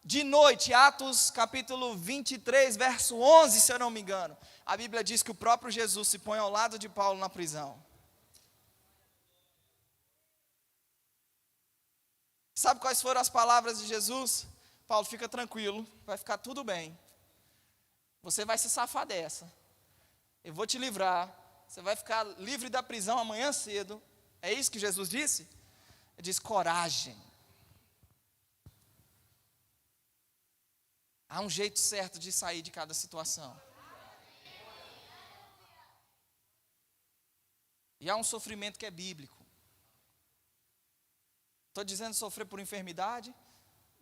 De noite, Atos capítulo 23, verso 11, se eu não me engano, a Bíblia diz que o próprio Jesus se põe ao lado de Paulo na prisão. Sabe quais foram as palavras de Jesus? Paulo, fica tranquilo, vai ficar tudo bem. Você vai se safar dessa. Eu vou te livrar. Você vai ficar livre da prisão amanhã cedo. É isso que Jesus disse? Ele diz: coragem, Há um jeito certo de sair de cada situação. E há um sofrimento que é bíblico. Estou dizendo sofrer por enfermidade?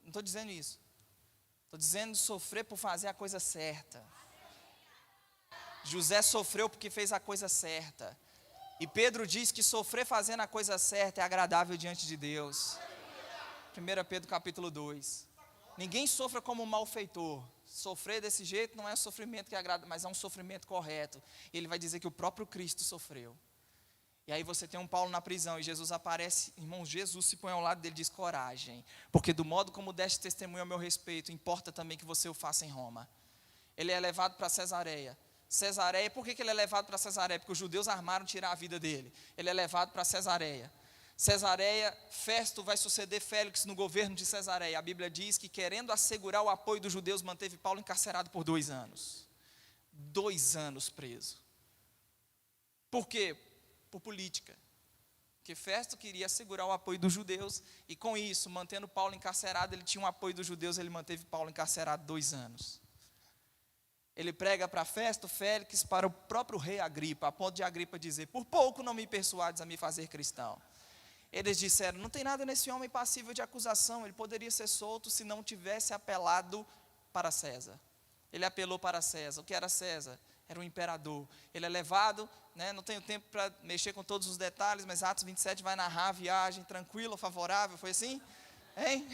Não estou dizendo isso. Estou dizendo sofrer por fazer a coisa certa. José sofreu porque fez a coisa certa. E Pedro diz que sofrer fazendo a coisa certa é agradável diante de Deus. 1 Pedro capítulo 2. Ninguém sofra como um malfeitor. Sofrer desse jeito não é um sofrimento que agrada, mas é um sofrimento correto. E ele vai dizer que o próprio Cristo sofreu. E aí você tem um Paulo na prisão e Jesus aparece, irmão, Jesus se põe ao lado dele e diz: coragem, porque do modo como deste testemunho ao meu respeito, importa também que você o faça em Roma. Ele é levado para Cesareia. Por que ele é levado para Cesareia? Porque os judeus armaram tirar a vida dele. Ele é levado para Cesareia. Festo vai suceder Félix no governo de Cesareia. A Bíblia diz que, querendo assegurar o apoio dos judeus, manteve Paulo encarcerado por 2 anos. 2 anos preso. Por quê? Por política. Porque Festo queria assegurar o apoio dos judeus, e com isso, mantendo Paulo encarcerado, ele tinha o apoio dos judeus, ele manteve Paulo encarcerado 2 anos. Ele prega para Festo, Félix, para o próprio rei Agripa, a ponto de Agripa dizer: por pouco não me persuades a me fazer cristão. Eles disseram: não tem nada nesse homem passível de acusação, ele poderia ser solto se não tivesse apelado para César. Ele apelou para César. O que era César? Era o imperador. Ele é levado, não tenho tempo para mexer com todos os detalhes, mas Atos 27 vai narrar a viagem tranquila, favorável, foi assim? Hein?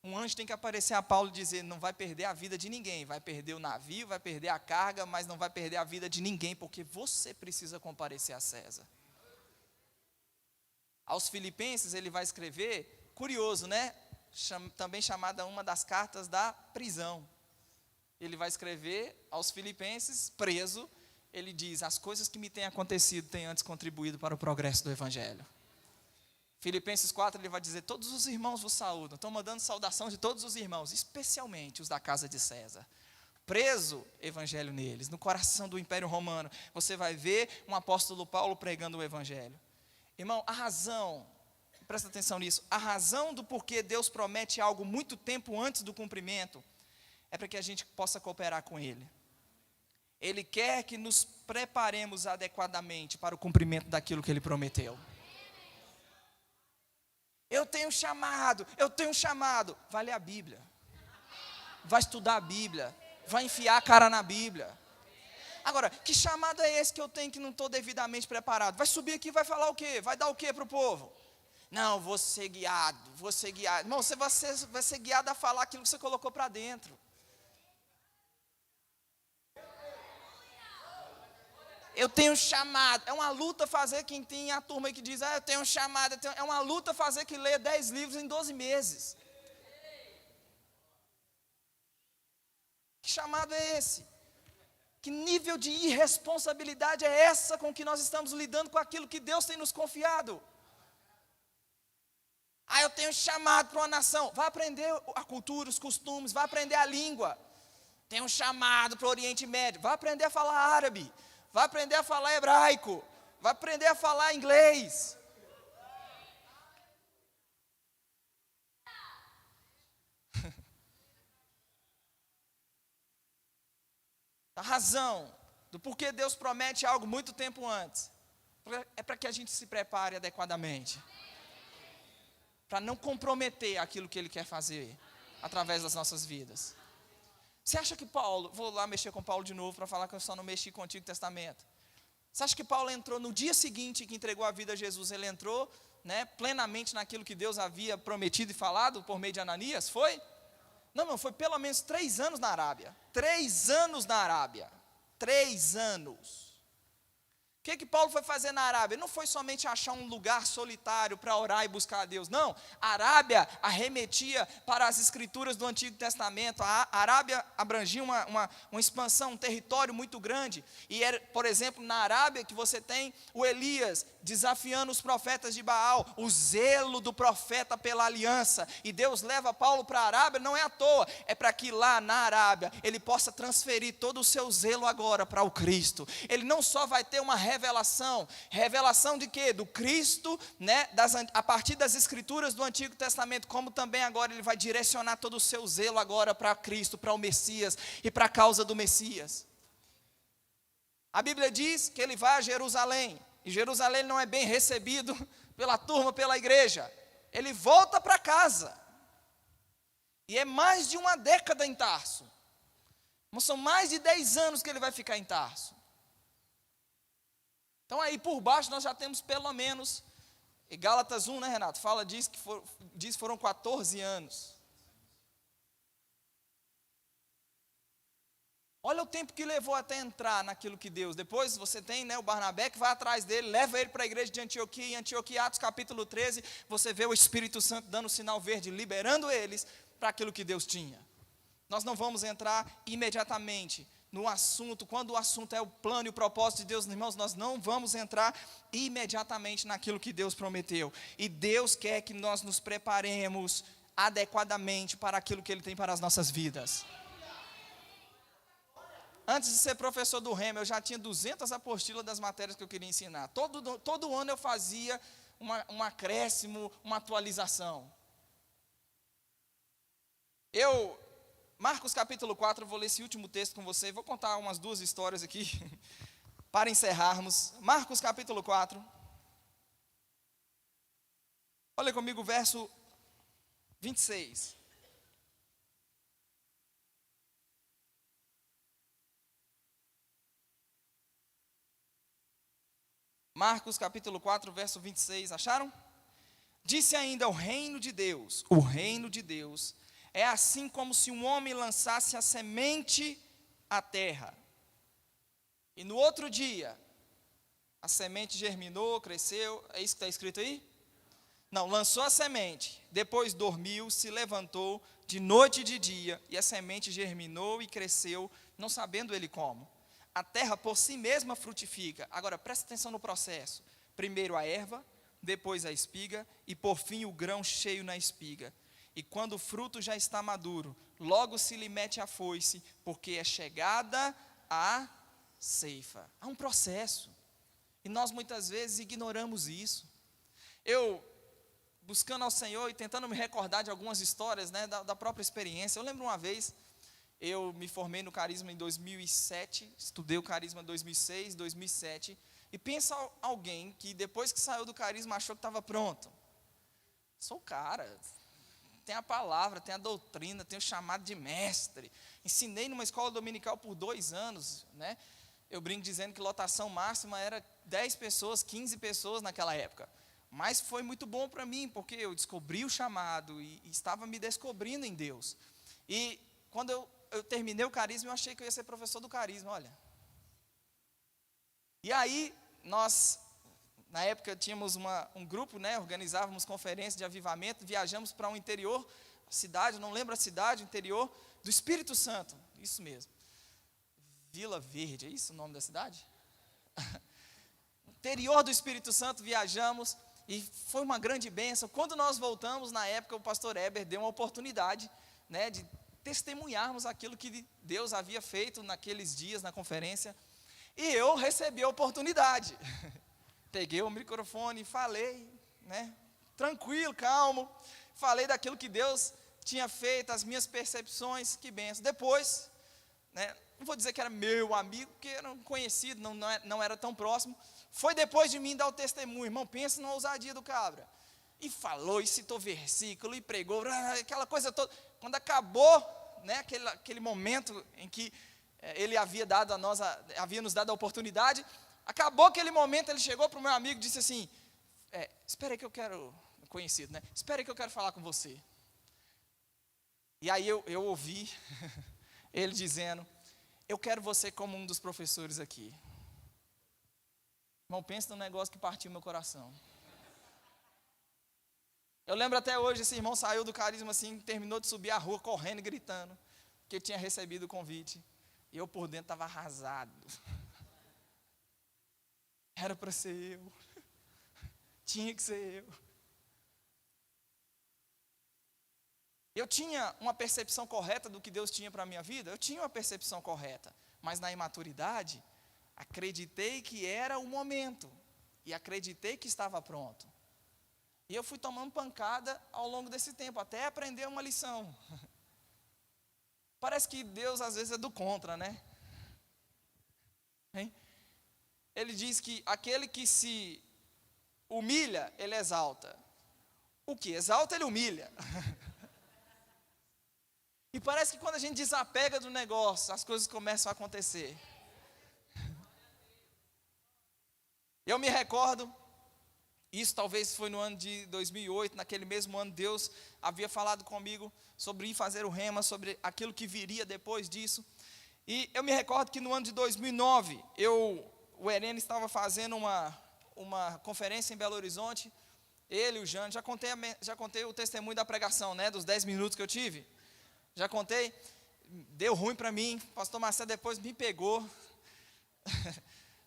Um anjo tem que aparecer a Paulo e dizer: não vai perder a vida de ninguém, vai perder o navio, vai perder a carga, mas não vai perder a vida de ninguém, porque você precisa comparecer a César. Aos Filipenses ele vai escrever, curioso, também chamada uma das cartas da prisão. Ele vai escrever aos Filipenses, preso, ele diz: as coisas que me têm acontecido têm antes contribuído para o progresso do Evangelho. Filipenses 4, ele vai dizer: todos os irmãos vos saúdam. Estão mandando saudação de todos os irmãos, especialmente os da casa de César. Preso, Evangelho neles, no coração do Império Romano. Você vai ver um apóstolo Paulo pregando o Evangelho. Irmão, a razão, presta atenção nisso, a razão do porquê Deus promete algo muito tempo antes do cumprimento, é para que a gente possa cooperar com Ele. Ele quer que nos preparemos adequadamente para o cumprimento daquilo que Ele prometeu. Eu tenho chamado, vai ler a Bíblia, vai estudar a Bíblia, vai enfiar a cara na Bíblia. Agora, que chamado é esse que eu tenho que não estou devidamente preparado? Vai subir aqui e vai falar o quê? Vai dar o quê para o povo? Não, vou ser guiado. Irmão, você vai ser guiado a falar aquilo que você colocou para dentro. Eu tenho chamado. É uma luta fazer quem tem a turma aí que diz: eu tenho chamado. É uma luta fazer que leia 10 livros em 12 meses. Que chamado é esse? Que nível de irresponsabilidade é essa com que nós estamos lidando com aquilo que Deus tem nos confiado? Eu tenho chamado para uma nação. Vai aprender a cultura, os costumes, vai aprender a língua. Tenho chamado para o Oriente Médio. Vai aprender a falar árabe. Vai aprender a falar hebraico. Vai aprender a falar inglês. A razão do porquê Deus promete algo muito tempo antes é para que a gente se prepare adequadamente, para não comprometer aquilo que Ele quer fazer através das nossas vidas. Você acha que Paulo, vou lá mexer com Paulo de novo para falar que eu só não mexi com o Antigo Testamento. Você acha que Paulo entrou no dia seguinte que entregou a vida a Jesus, ele entrou plenamente naquilo que Deus havia prometido e falado por meio de Ananias? Foi? Não, foi pelo menos 3 anos na Arábia. 3 anos na Arábia. 3 anos. O que Paulo foi fazer na Arábia? Não foi somente achar um lugar solitário para orar e buscar a Deus. Não, a Arábia arremetia para as escrituras do Antigo Testamento. A Arábia abrangia uma expansão, um território muito grande. E era, por exemplo, na Arábia que você tem o Elias desafiando os profetas de Baal, o zelo do profeta pela aliança. E Deus leva Paulo para a Arábia, não é à toa, é para que lá na Arábia ele possa transferir todo o seu zelo agora para o Cristo. Ele não só vai ter uma revelação revelação. Revelação de quê? Do Cristo, né? A partir das escrituras do Antigo Testamento, como também agora ele vai direcionar todo o seu zelo agora para Cristo, para o Messias e para a causa do Messias. A Bíblia diz que ele vai a Jerusalém, e Jerusalém não é bem recebido pela turma, pela igreja. Ele volta para casa, e é mais de uma década em Tarso. São mais de 10 anos que ele vai ficar em Tarso. Então aí por baixo nós já temos pelo menos, e Gálatas 1, né, Renato? Diz que foram 14 anos. Olha o tempo que levou até entrar naquilo que Deus. Depois você tem, né, o Barnabé que vai atrás dele, leva ele para a igreja de Antioquia. Em Antioquia, Atos capítulo 13, você vê o Espírito Santo dando o sinal verde, liberando eles para aquilo que Deus tinha. Nós não vamos entrar imediatamente no assunto, quando o assunto é o plano e o propósito de Deus, irmãos, nós não vamos entrar imediatamente naquilo que Deus prometeu. E Deus quer que nós nos preparemos adequadamente para aquilo que Ele tem para as nossas vidas. Antes de ser professor do Rema, eu já tinha 200 apostilas das matérias que eu queria ensinar. Todo ano eu fazia um acréscimo, uma atualização. Marcos capítulo 4, eu vou ler esse último texto com você, vou contar umas 2 histórias aqui, para encerrarmos. Marcos capítulo 4, olha comigo o verso 26. Marcos capítulo 4, verso 26, acharam? Disse ainda: o reino de Deus é assim como se um homem lançasse a semente à terra. E no outro dia, a semente germinou, cresceu. É isso que está escrito aí? Não, lançou a semente, depois dormiu, se levantou de noite e de dia, e a semente germinou e cresceu, não sabendo ele como. A terra por si mesma frutifica. Agora, presta atenção no processo. Primeiro a erva, depois a espiga, e por fim o grão cheio na espiga. E quando o fruto já está maduro, logo se lhe mete a foice, porque é chegada a ceifa. Há um processo, e nós muitas vezes ignoramos isso. Eu, buscando ao Senhor e tentando me recordar de algumas histórias, né, da própria experiência, eu lembro uma vez, eu me formei no Carisma em 2007, estudei o Carisma em 2006, 2007, e pensa alguém que depois que saiu do Carisma achou que estava pronto. Sou o cara, tem a palavra, tem a doutrina, tem o chamado de mestre. Ensinei numa escola dominical por 2 anos, né? Eu brinco dizendo que lotação máxima era 10 pessoas, 15 pessoas naquela época. Mas foi muito bom para mim, porque eu descobri o chamado e estava me descobrindo em Deus. E quando eu terminei o Carisma, eu achei que eu ia ser professor do Carisma, olha. E aí, nós, na época, tínhamos um grupo, né, organizávamos conferências de avivamento, viajamos para um interior, cidade, não lembro a cidade, interior do Espírito Santo, isso mesmo. Vila Verde, é isso o nome da cidade? Interior do Espírito Santo, viajamos, e foi uma grande bênção. Quando nós voltamos, na época, o pastor Heber deu uma oportunidade, né, de testemunharmos aquilo que Deus havia feito naqueles dias na conferência, e eu recebi a oportunidade. Peguei o microfone e falei, né, tranquilo, calmo, falei daquilo que Deus tinha feito, as minhas percepções, que benção. Depois, né, não vou dizer que era meu amigo, porque era um conhecido, não era tão próximo, foi depois de mim dar o testemunho, irmão, pensa na ousadia do cabra, e falou, e citou versículo, e pregou, aquela coisa toda. Quando acabou, né, aquele momento em que ele havia nos dado a oportunidade, acabou aquele momento, ele chegou para o meu amigo e disse assim, espera aí que eu quero, conhecido, né, espera aí que eu quero falar com você. E aí eu ouvi ele dizendo, eu quero você como um dos professores aqui. Irmão, pensa num negócio que partiu meu coração. Eu lembro até hoje, esse irmão saiu do Carisma assim, terminou de subir a rua correndo e gritando, que tinha recebido o convite. E eu por dentro estava arrasado. Era para ser eu. Tinha que ser eu. Eu tinha uma percepção correta do que Deus tinha para a minha vida? Eu tinha uma percepção correta. Mas na imaturidade, Acreditei que era o momento. E acreditei que estava pronto. E eu fui tomando pancada ao longo desse tempo, até aprender uma lição. Parece que Deus às vezes é do contra, né? Hein? Ele diz que aquele que se humilha, ele exalta. O que exalta, ele humilha. E parece que quando a gente desapega do negócio, as coisas começam a acontecer. Eu me recordo, isso talvez foi no ano de 2008, naquele mesmo ano, Deus havia falado comigo sobre ir fazer o rema, sobre aquilo que viria depois disso. E eu me recordo que no ano de 2009, o Herene estava fazendo uma conferência em Belo Horizonte, ele e o Jânio, já contei o testemunho da pregação, né, dos 10 minutos que eu tive, já contei, deu ruim para mim, o pastor Marcelo depois me pegou,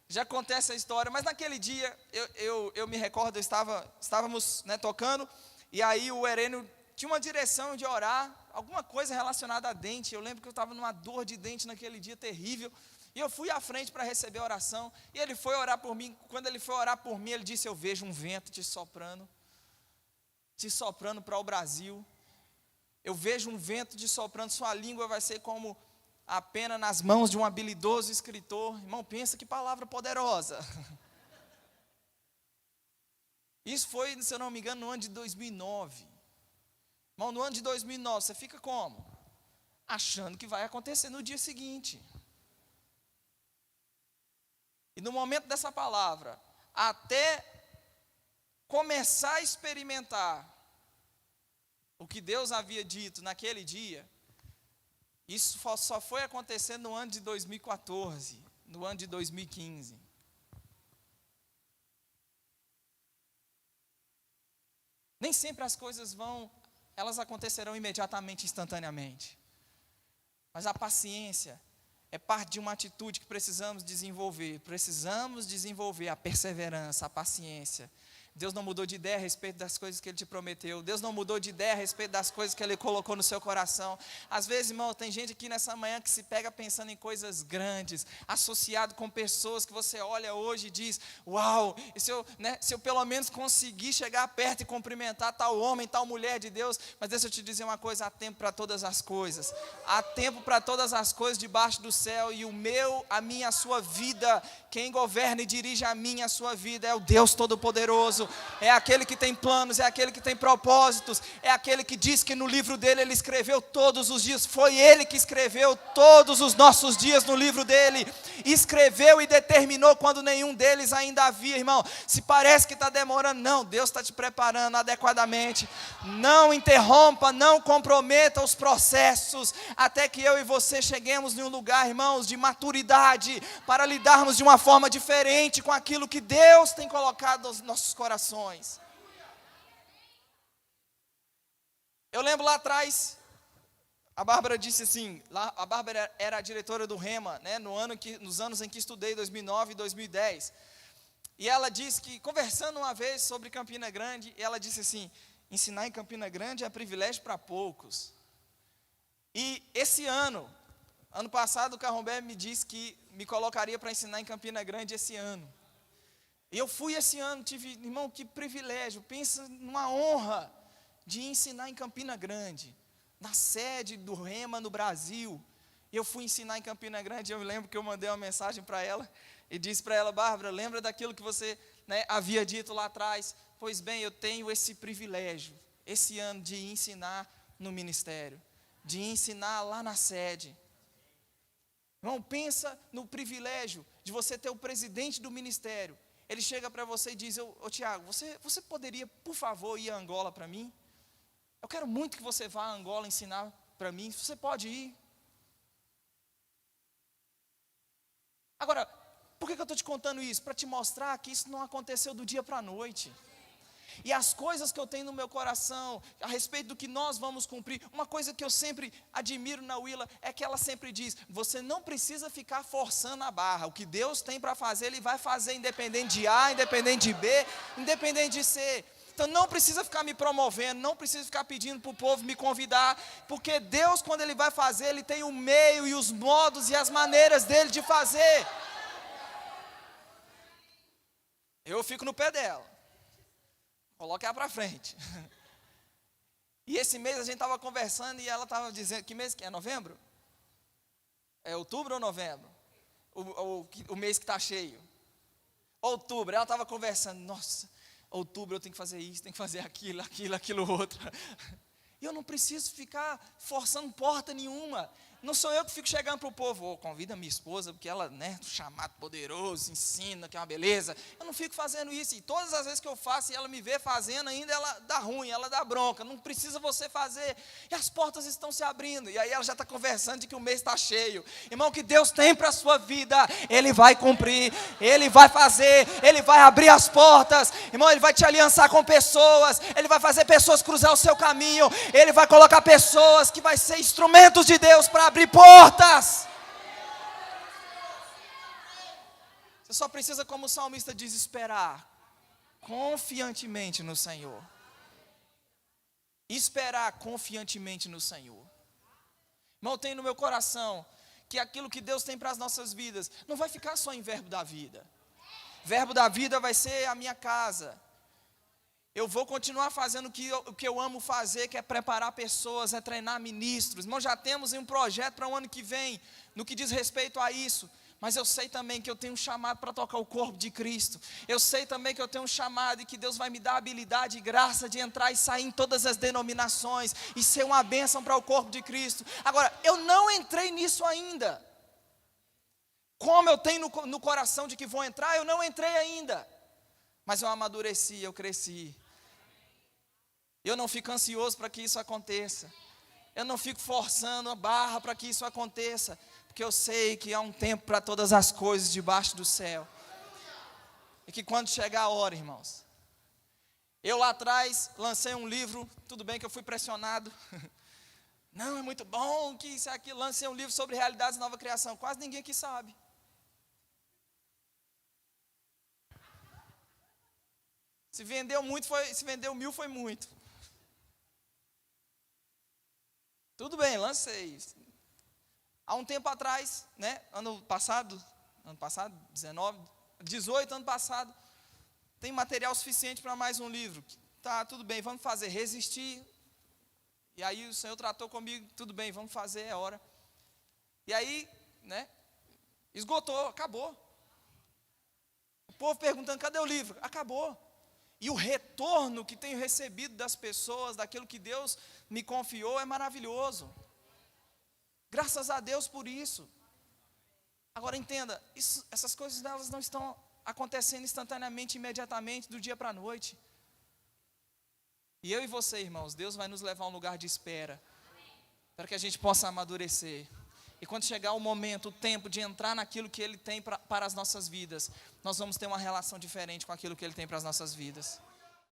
já contei essa história, mas naquele dia, eu me recordo, estávamos, né, tocando, e aí o Herênio tinha uma direção de orar, alguma coisa relacionada a dente. Eu lembro que eu estava numa dor de dente naquele dia terrível, e eu fui à frente para receber a oração, e ele foi orar por mim. Quando ele foi orar por mim, ele disse: eu vejo um vento te soprando para o Brasil, eu vejo um vento te soprando, sua língua vai ser como a pena nas mãos de um habilidoso escritor. Irmão, pensa que palavra poderosa. Isso foi, se eu não me engano, no ano de 2009. Irmão, no ano de 2009, você fica como? Achando que vai acontecer no dia seguinte. E no momento dessa palavra, até começar a experimentar o que Deus havia dito naquele dia, isso só foi acontecer no ano de 2014, no ano de 2015. Nem sempre as coisas elas acontecerão imediatamente, instantaneamente. Mas a paciência é parte de uma atitude que precisamos desenvolver. Precisamos desenvolver a perseverança, a paciência. Deus não mudou de ideia a respeito das coisas que Ele te prometeu. Deus não mudou de ideia a respeito das coisas que Ele colocou no seu coração. Às vezes, irmão, tem gente aqui nessa manhã que se pega pensando em coisas grandes, associado com pessoas que você olha hoje e diz: uau, se eu pelo menos conseguir chegar perto e cumprimentar tal homem, tal mulher de Deus. Mas deixa eu te dizer uma coisa: há tempo para todas as coisas. Há tempo para todas as coisas debaixo do céu. E a minha, a sua vida, quem governa e dirige a minha, a sua vida é o Deus Todo-Poderoso. É aquele que tem planos, é aquele que tem propósitos, é aquele que diz que no livro dele Ele escreveu todos os dias. Foi Ele que escreveu todos os nossos dias no livro dele. Escreveu e determinou quando nenhum deles ainda havia, irmão. Se parece que está demorando, não, Deus está te preparando adequadamente. Não interrompa, não comprometa os processos, até que eu e você cheguemos em um lugar, irmãos, de maturidade, para lidarmos de uma forma diferente com aquilo que Deus tem colocado nos nossos corações. Eu lembro lá atrás, a Bárbara disse assim, a Bárbara era a diretora do Rema, né, nos anos em que estudei, 2009 e 2010, e ela disse que, conversando uma vez sobre Campina Grande, ela disse assim: ensinar em Campina Grande é privilégio para poucos. E esse ano passado, o Carrombé me disse que me colocaria para ensinar em Campina Grande esse ano. E eu fui esse ano, irmão, que privilégio, pensa numa honra de ensinar em Campina Grande, na sede do Rema no Brasil. Eu fui ensinar em Campina Grande, eu me lembro que eu mandei uma mensagem para ela, e disse para ela: Bárbara, lembra daquilo que você, né, havia dito lá atrás? Pois bem, eu tenho esse privilégio, esse ano, de ensinar no ministério, de ensinar lá na sede. Irmão, pensa no privilégio de você ter o presidente do ministério. Ele chega para você e diz: ô Tiago, você poderia, por favor, ir a Angola para mim? Eu quero muito que você vá a Angola ensinar para mim. Você pode ir? Agora, por que eu estou te contando isso? Para te mostrar que isso não aconteceu do dia para a noite. E as coisas que eu tenho no meu coração, a respeito do que nós vamos cumprir, uma coisa que eu sempre admiro na Willa, é que ela sempre diz: você não precisa ficar forçando a barra, o que Deus tem para fazer, Ele vai fazer, independente de A, independente de B, independente de C. Então não precisa ficar me promovendo, não precisa ficar pedindo para o povo me convidar, porque Deus, quando Ele vai fazer, Ele tem o meio e os modos e as maneiras dEle de fazer. eu fico no pé dela. Coloca ela para frente. E esse mês a gente estava conversando e ela estava dizendo, que mês que é? Novembro? É outubro ou novembro? O mês que está cheio. Outubro, ela estava conversando, nossa, outubro eu tenho que fazer isso, tenho que fazer aquilo outro. E eu não preciso ficar forçando porta nenhuma. Não sou eu que fico chegando para o povo, convida minha esposa, porque ela, chamado poderoso, ensina, que é uma beleza. Eu não fico fazendo isso, e todas as vezes que eu faço, e ela me vê fazendo, ainda ela dá ruim, ela dá bronca, não precisa você fazer. E as portas estão se abrindo, e aí ela já está conversando de que o mês está cheio. Irmão, o que Deus tem para a sua vida, Ele vai cumprir, Ele vai fazer, Ele vai abrir as portas. Irmão, Ele vai te aliançar com pessoas, Ele vai fazer pessoas cruzar o seu caminho, Ele vai colocar pessoas que vai ser instrumentos de Deus para abrir portas. Você só precisa, como o salmista diz, esperar confiantemente no Senhor. Esperar confiantemente no Senhor. Irmão, eu tenho no meu coração que aquilo que Deus tem para as nossas vidas não vai ficar só em verbo da vida. Verbo da vida vai ser a minha casa. Eu vou continuar fazendo o que eu amo fazer, que é preparar pessoas, é treinar ministros. Irmão, já temos um projeto para o ano que vem, no que diz respeito a isso. Mas eu sei também que eu tenho um chamado para tocar o corpo de Cristo. Eu sei também que eu tenho um chamado e que Deus vai me dar habilidade e graça de entrar e sair em todas as denominações e ser uma bênção para o corpo de Cristo. Agora, eu não entrei nisso ainda. Como eu tenho no coração de que vou entrar, eu não entrei ainda. Mas eu amadureci, eu cresci. Eu não fico ansioso para que isso aconteça. Eu não fico forçando a barra para que isso aconteça. Porque eu sei que há um tempo para todas as coisas debaixo do céu. E que quando chegar a hora, irmãos. Eu lá atrás lancei um livro, tudo bem que eu fui pressionado. Não, é muito bom que isso aqui. Lancei um livro sobre realidades e nova criação. Quase ninguém aqui sabe. Se vendeu muito, se vendeu 1000, foi muito. Tudo bem, lancei. Há um tempo atrás, ano passado, 18, ano passado, tem material suficiente para mais um livro. Tá, tudo bem, vamos fazer, resistir. E aí o Senhor tratou comigo, tudo bem, vamos fazer, é hora. E aí, esgotou, acabou. O povo perguntando, cadê o livro? Acabou. E o retorno que tenho recebido das pessoas, daquilo que Deus me confiou, é maravilhoso. Graças a Deus por isso. Agora entenda, essas coisas elas não estão acontecendo instantaneamente, imediatamente, do dia para a noite. E eu e você, irmãos, Deus vai nos levar a um lugar de espera, para que a gente possa amadurecer. E quando chegar o momento, o tempo de entrar naquilo que Ele tem para as nossas vidas, nós vamos ter uma relação diferente com aquilo que Ele tem para as nossas vidas.